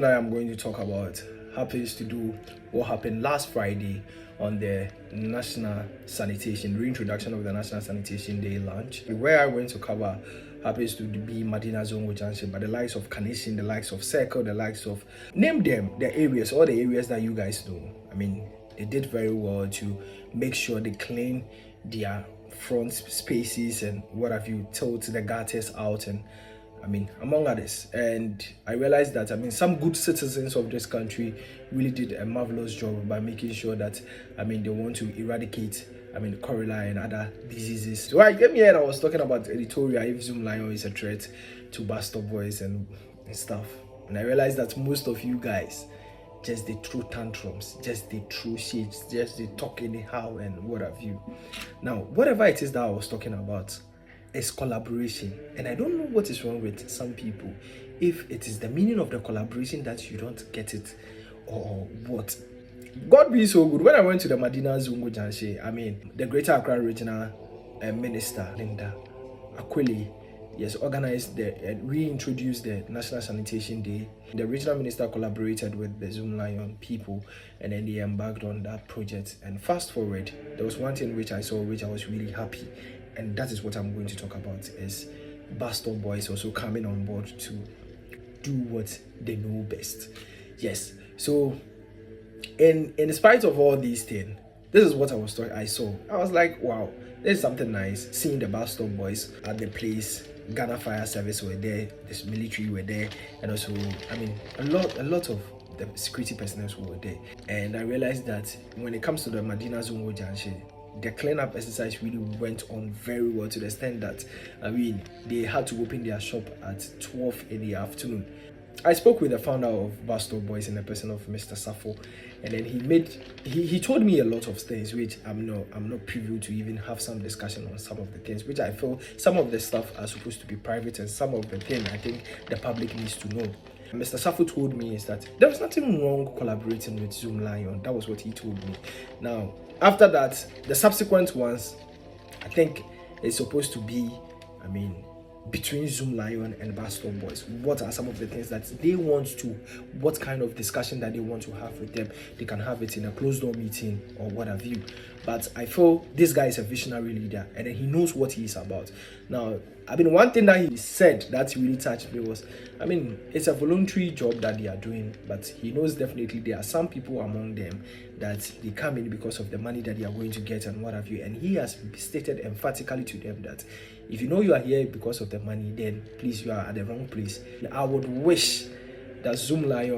That I'm going to talk about happens to do what happened last Friday on the National Sanitation, reintroduction of the National Sanitation Day launch. Where I went to cover happens to be Madina Zongo Junction, but the likes of Kanishin, the likes of Circle, the likes of, name them, the areas, all the areas that you guys know. I mean, they did very well to make sure they clean their front spaces and what have you, tilt the gutters out, and I mean, among others. And I realized that, I mean, some good citizens of this country really did a marvelous job by making sure that, I mean, they want to eradicate, I mean, cholera and other diseases. So I came here and I was talking about editorial, if Zoom Lion is a threat to BuzStop Boys and stuff. And I realized that most of you guys just they throw tantrums, just they throw shades, just they talk anyhow and what have you. Now, whatever it is that I was talking about, is collaboration, and I don't know what is wrong with some people, if it is the meaning of the collaboration that you don't get it or what. God be so good. When I went to the Madina Zungo Janshi, I mean the Greater Accra Regional Minister Linda Aquili, yes, organized the reintroduced the National Sanitation Day. The regional minister collaborated with the Zoom Lion people, and then they embarked on that project. And fast forward, there was one thing which I saw which I was really happy, and that is what I'm going to talk about, is BuzStop Boys also coming on board to do what they know best. Yes, so in spite of all these things, this is what I saw. I was like, wow, there's something nice seeing the BuzStop Boys at the place. Ghana Fire Service were there, this military were there, and also, I mean, a lot of the security personnel were there. And I realized that when it comes to the Madina Zongo Junction, the cleanup exercise really went on very well, to the extent that, I mean, they had to open their shop at 12 in the afternoon. I spoke with the founder of BuzStop Boys in the person of Mr. Safo, and then he told me a lot of things which I'm not privy to even have some discussion on some of the things, which I feel some of the stuff are supposed to be private, and some of the things I think the public needs to know. Mr. Safo told me is that there was nothing wrong collaborating with Zoom Lion. That was what he told me. Now, after that, the subsequent ones, I think it's supposed to be, I mean, between Zoom Lion and BuzStop Boys. What are some of the things that they want to, what kind of discussion that they want to have with them? They can have it in a closed door meeting or what have you. But I feel this guy is a visionary leader, and then he knows what he is about. Now, I mean, one thing that he said that really touched me was, I mean, it's a voluntary job that they are doing, but he knows definitely there are some people among them that they come in because of the money that they are going to get and what have you. And he has stated emphatically to them that if you know you are here because of the money, then please, you are at the wrong place. I would wish that Zoom Lion